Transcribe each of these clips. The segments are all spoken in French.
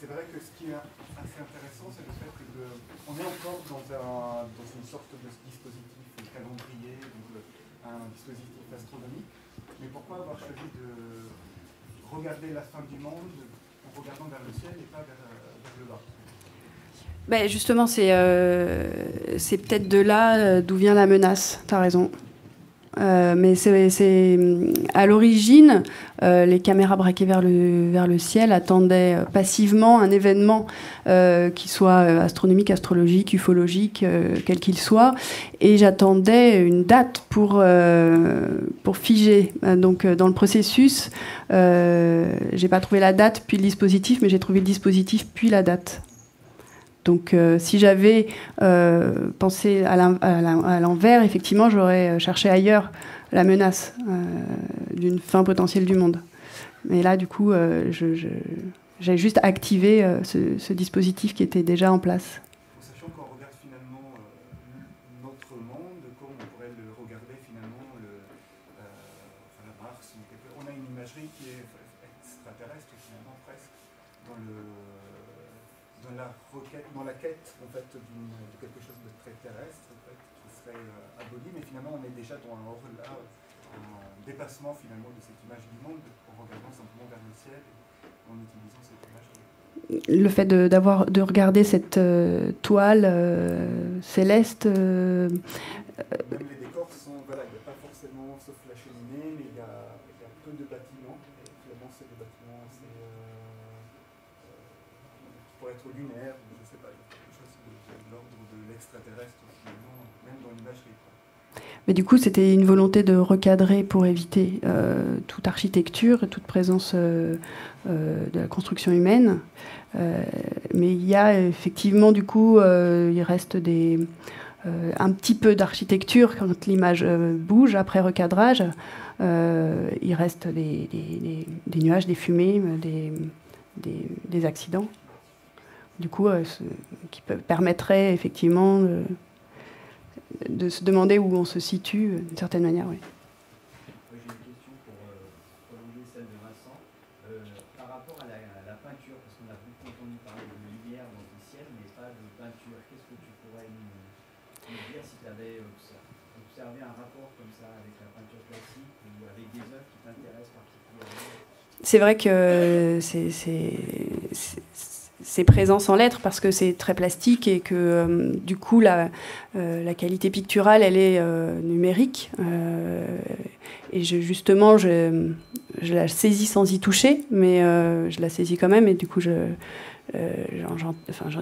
c'est vrai que ce qui est assez intéressant, c'est le fait qu'on est encore dans une sorte de dispositif calendrier, donc un dispositif astronomique. Mais pourquoi avoir choisi de regarder la fin du monde en regardant vers le ciel et pas vers le bas? Ben justement, c'est peut-être de là d'où vient la menace. T'as raison. Mais c'est à l'origine, les caméras braquées vers le ciel attendaient passivement un événement qui soit astronomique, astrologique, ufologique, quel qu'il soit, et j'attendais une date pour figer. Donc dans le processus, j'ai pas trouvé la date puis le dispositif, mais j'ai trouvé le dispositif puis la date. Donc, si j'avais pensé à l'envers, effectivement, j'aurais cherché ailleurs la menace d'une fin potentielle du monde. Mais là, du coup, j'ai juste activé ce dispositif qui était déjà en place. Sachant qu'on regarde finalement notre monde comme on pourrait le regarder finalement la Mars. On a une imagerie qui est extraterrestre finalement presque dans la quête en fait, de quelque chose de très terrestre en fait, qui serait aboli, mais finalement on est déjà dans un hors-là, un dépassement finalement de cette image du monde en regardant simplement vers le ciel et en utilisant cette imagerie. Le fait de regarder cette toile céleste. Même les décors sont, voilà, il n'y a pas forcément, sauf la cheminée, mais il y a peu de bâtiments. Et finalement, c'est des bâtiments assez, qui pourraient être lunaires, je ne sais pas, quelque chose de l'ordre de l'extraterrestre finalement, même dans l'imagerie. Mais du coup, c'était une volonté de recadrer pour éviter toute architecture, toute présence de la construction humaine. Mais il y a effectivement, du coup, il reste un petit peu d'architecture quand l'image bouge après recadrage. Il reste des nuages, des fumées, des accidents. Du coup, qui permettraient effectivement de se demander où on se situe d'une certaine manière, oui. J'ai une question pour prolonger celle de Vincent. Par rapport à la peinture, parce qu'on a beaucoup entendu parler de lumière dans le ciel, mais pas de peinture, qu'est-ce que tu pourrais nous dire si tu avais observé un rapport comme ça avec la peinture classique ou avec des œuvres qui t'intéressent particulièrement? C'est vrai que c'est présent sans l'être parce que c'est très plastique et que du coup la qualité picturale elle est numérique et justement je la saisis sans y toucher mais je la saisis quand même et du coup j'en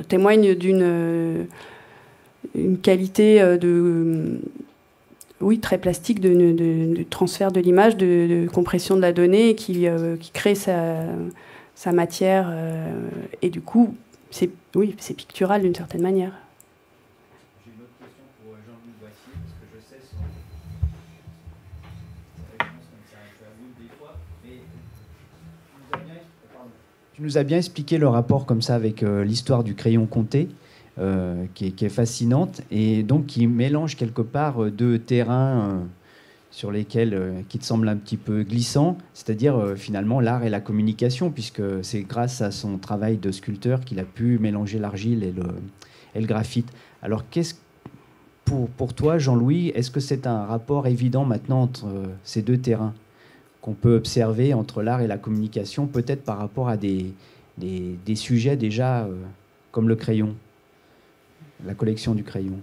témoigne d'une qualité oui, très plastique de transfert de l'image, de compression de la donnée qui crée sa matière et du coup, c'est pictural d'une certaine manière. J'ai une autre question pour Jean-Louis Boissier, parce que je sais sa réponse comme ça un peu à bout des fois, mais tu nous as bien expliqué le rapport comme ça avec l'histoire du crayon compté, qui est fascinante, et donc qui mélange quelque part deux terrains sur lesquels qui te semblent un petit peu glissants, c'est-à-dire finalement l'art et la communication, puisque c'est grâce à son travail de sculpteur qu'il a pu mélanger l'argile et le graphite. Alors pour toi, Jean-Louis, est-ce que c'est un rapport évident maintenant entre ces deux terrains qu'on peut observer entre l'art et la communication, peut-être par rapport à des sujets déjà comme le crayon, la collection du crayon?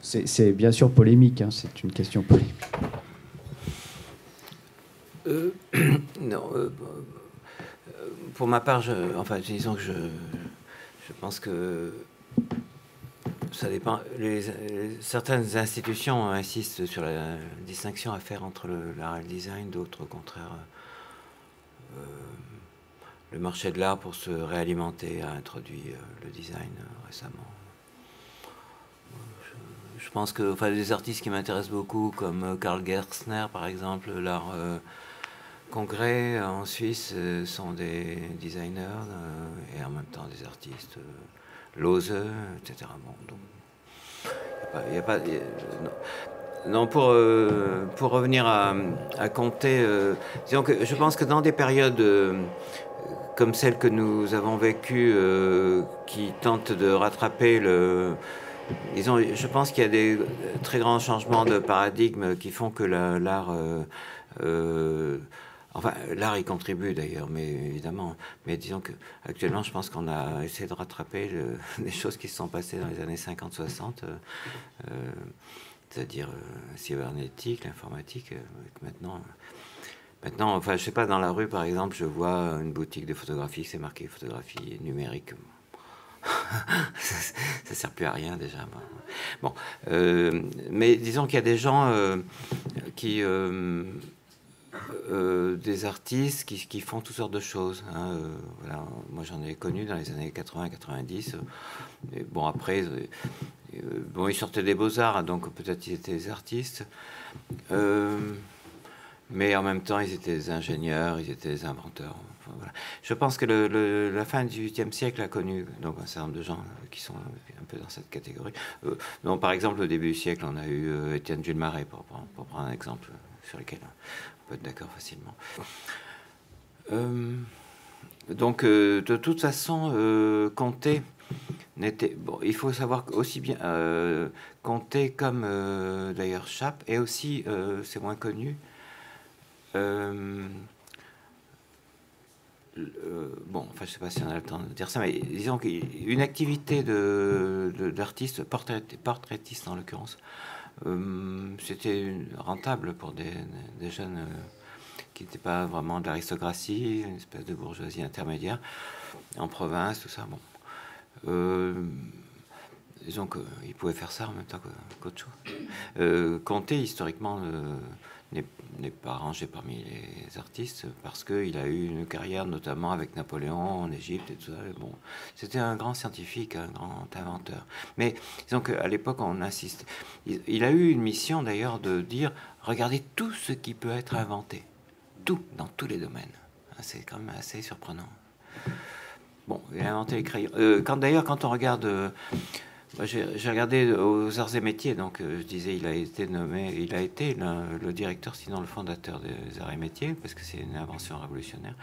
C'est bien sûr polémique, hein, c'est une question polémique. Non, pour ma part, disons que je pense que ça dépend. Certaines institutions insistent sur la distinction à faire entre l'art et le design, d'autres au contraire. Le marché de l'art, pour se réalimenter, a introduit le design récemment. Je pense que des artistes qui m'intéressent beaucoup, comme Karl Gerstner, par exemple, l'art concret en Suisse, sont des designers et en même temps des artistes. Lose, etc. Bon, donc, il y a pas, non, pour revenir à compter, disons que je pense que dans des périodes comme celle que nous avons vécue, qui tente de rattraper le... Disons, je pense qu'il y a des très grands changements de paradigme qui font que l'art... enfin, l'art y contribue d'ailleurs, mais évidemment. Mais disons qu'actuellement, je pense qu'on a essayé de rattraper les choses qui se sont passées dans les années 50-60, c'est-à-dire cybernétique, l'informatique. Maintenant, enfin, je sais pas, dans la rue, par exemple, je vois une boutique de photographie, c'est marqué photographie numérique. Ça sert plus à rien déjà. Bon, mais disons qu'il y a des gens des artistes qui font toutes sortes de choses. Hein, voilà. Moi, j'en ai connu dans les années 80-90. Bon, après, bon, ils sortaient des beaux-arts, hein, donc peut-être ils étaient des artistes. Mais en même temps, ils étaient des ingénieurs, ils étaient des inventeurs. Enfin, voilà. Je pense que la fin du XVIIIe siècle a connu donc un certain nombre de gens qui sont un peu dans cette catégorie. Donc, par exemple, au début du siècle, on a eu Étienne Jules Marais, pour prendre un exemple sur lequel on peut être d'accord facilement. Donc, de toute façon, Comté n'était... Bon, il faut savoir aussi bien Comté comme d'ailleurs Chappe, et aussi, c'est moins connu, bon, enfin, je sais pas si on a le temps de dire ça, mais disons qu'une activité d'artiste, portraitiste en l'occurrence, c'était rentable pour des jeunes qui n'étaient pas vraiment de l'aristocratie, une espèce de bourgeoisie intermédiaire, en province, tout ça. Bon. Disons qu'ils pouvaient faire ça en même temps qu'autre chose. Comté, historiquement, n'est pas rangé parmi les artistes parce qu'il a eu une carrière notamment avec Napoléon en Égypte et tout ça. Bon, c'était un grand scientifique, un grand inventeur. Mais disons qu'à l'époque, on insiste. Il a eu une mission d'ailleurs de dire regardez tout ce qui peut être inventé. Tout, dans tous les domaines. C'est quand même assez surprenant. Bon, il a inventé les crayons. D'ailleurs, quand on regarde... j'ai regardé aux arts et métiers, donc je disais, il a été le directeur, sinon le fondateur des arts et métiers, parce que c'est une invention révolutionnaire.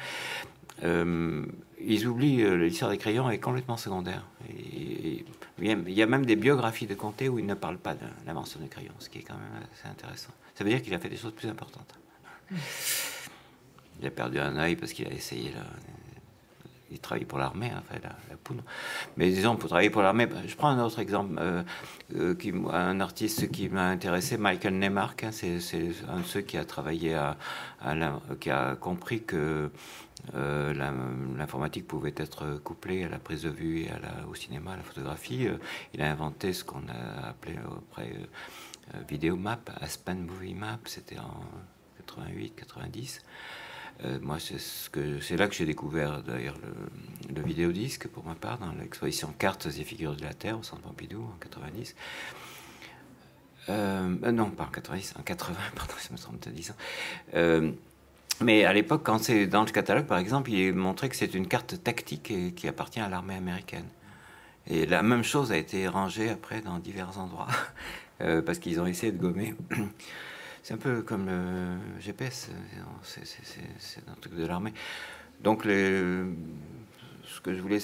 Ils oublient l'histoire des crayons est complètement secondaire. Il y a même des biographies de Comté où il ne parle pas de l'invention des crayons, ce qui est quand même assez intéressant. Ça veut dire qu'il a fait des choses plus importantes. Il a perdu un œil parce qu'il a essayé il travaille pour l'armée, enfin, la poudre. Mais disons, pour travailler pour l'armée, je prends un autre exemple, un artiste qui m'a intéressé, Michael Neymark, hein, c'est un de ceux qui a travaillé qui a compris que l'informatique pouvait être couplée à la prise de vue et au cinéma, à la photographie. Il a inventé ce qu'on a appelé après Videomap, Aspen Movie Map, c'était en 88-90. Moi, c'est là que j'ai découvert d'ailleurs le vidéodisque pour ma part, dans l'exposition Cartes et figures de la Terre au Centre Pompidou en 90. Non, pas en 90, en 80, pardon, je me trompe de 10 ans. Mais à l'époque, quand c'est dans le catalogue, par exemple, il est montré que c'est une carte tactique qui appartient à l'armée américaine. Et la même chose a été rangée après dans divers endroits, parce qu'ils ont essayé de gommer. C'est un peu comme le GPS, c'est un truc de l'armée. Donc, ce que je voulais...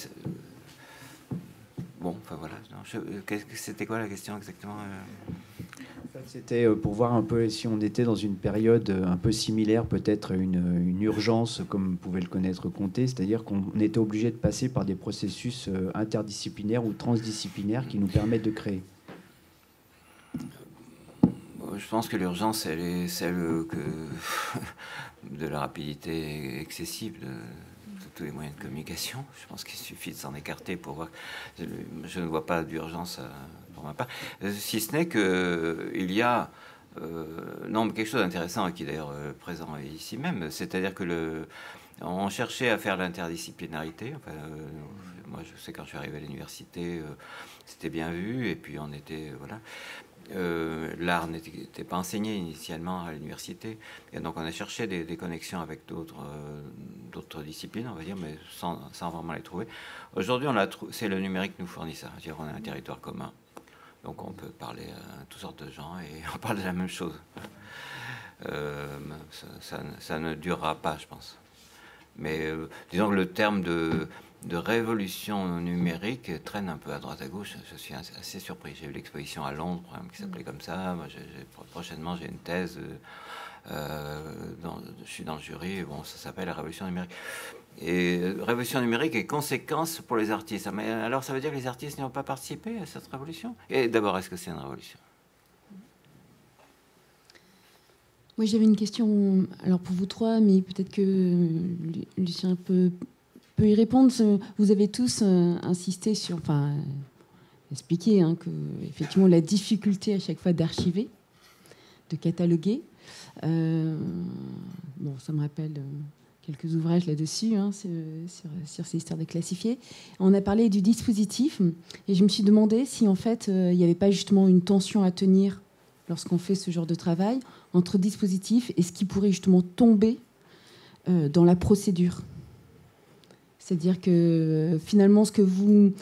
Bon, enfin voilà. C'était quoi la question exactement? C'était pour voir un peu si on était dans une période un peu similaire, peut-être une urgence, comme pouvait le connaître Comté, c'est-à-dire qu'on était obligé de passer par des processus interdisciplinaires ou transdisciplinaires qui nous permettent de créer. Je pense que l'urgence, elle est celle de la rapidité excessive de tous les moyens de communication. Je pense qu'il suffit de s'en écarter pour voir. Je ne vois pas d'urgence pour ma part. Si ce n'est qu'il y a non, quelque chose d'intéressant qui est d'ailleurs présent ici même, c'est-à-dire que on cherchait à faire l'interdisciplinarité. Enfin, moi, je sais quand je suis arrivé à l'université, c'était bien vu, et puis on était voilà. L'art n'était pas enseigné initialement à l'université, et donc on a cherché des connexions avec d'autres disciplines, on va dire, mais sans vraiment les trouver. Aujourd'hui, c'est le numérique qui nous fournit ça. C'est-à-dire on a un territoire commun, donc on peut parler à toutes sortes de gens et on parle de la même chose. Ça ne durera pas, je pense. Mais disons que le terme de révolution numérique traîne un peu à droite à gauche. Je suis assez surpris. J'ai eu l'exposition à Londres, par exemple, qui s'appelait comme ça. Moi, prochainement, j'ai une thèse. Je suis dans le jury. Bon, ça s'appelle la révolution numérique. Et révolution numérique est conséquence pour les artistes. Mais alors, ça veut dire que les artistes n'ont pas participé à cette révolution? Et d'abord, est-ce que c'est une révolution? Moi, j'avais une question, alors pour vous trois, mais peut-être que Lucien peut y répondre. Vous avez tous insisté sur, enfin, expliqué que effectivement la difficulté à chaque fois d'archiver, de cataloguer. Bon, ça me rappelle quelques ouvrages là-dessus, sur ces histoires de classifier. On a parlé du dispositif, et je me suis demandé si en fait il n'y avait pas justement une tension à tenir lorsqu'on fait ce genre de travail entre dispositif et ce qui pourrait justement tomber dans la procédure. C'est-à-dire que finalement, ce que vous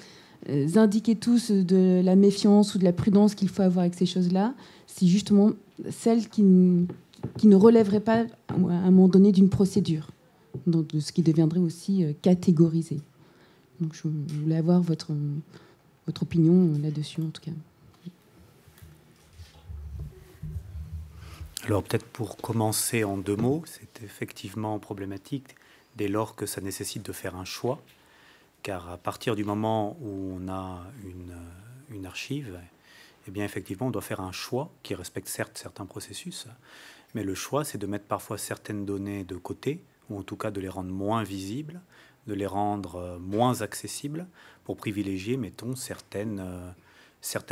indiquez tous de la méfiance ou de la prudence qu'il faut avoir avec ces choses-là, c'est justement celle qui ne relèverait pas à un moment donné d'une procédure, donc de ce qui deviendrait aussi catégorisé. Donc je voulais avoir votre opinion là-dessus en tout cas. Alors peut-être pour commencer en 2 mots, c'est effectivement problématique dès lors que ça nécessite de faire un choix, car à partir du moment où on a une archive, eh bien effectivement on doit faire un choix qui respecte certes certains processus, mais le choix c'est de mettre parfois certaines données de côté, ou en tout cas de les rendre moins visibles, de les rendre moins accessibles, pour privilégier, mettons, certaines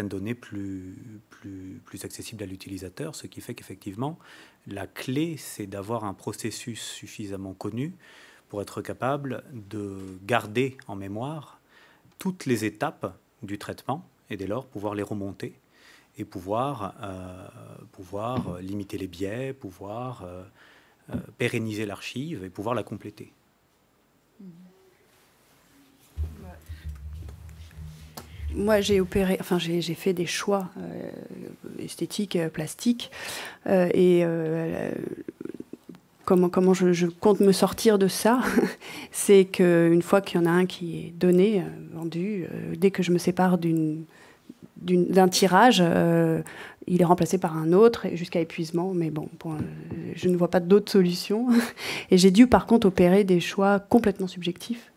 données plus accessibles à l'utilisateur, ce qui fait qu'effectivement, la clé, c'est d'avoir un processus suffisamment connu pour être capable de garder en mémoire toutes les étapes du traitement et dès lors pouvoir les remonter et pouvoir limiter les biais, pouvoir pérenniser l'archive et pouvoir la compléter. Moi, j'ai fait des choix esthétiques, plastiques, et comment je compte me sortir de ça, c'est qu'une fois qu'il y en a un qui est donné, vendu, dès que je me sépare d'un tirage, il est remplacé par un autre jusqu'à épuisement, mais bon, je ne vois pas d'autre solution. Et j'ai dû par contre opérer des choix complètement subjectifs,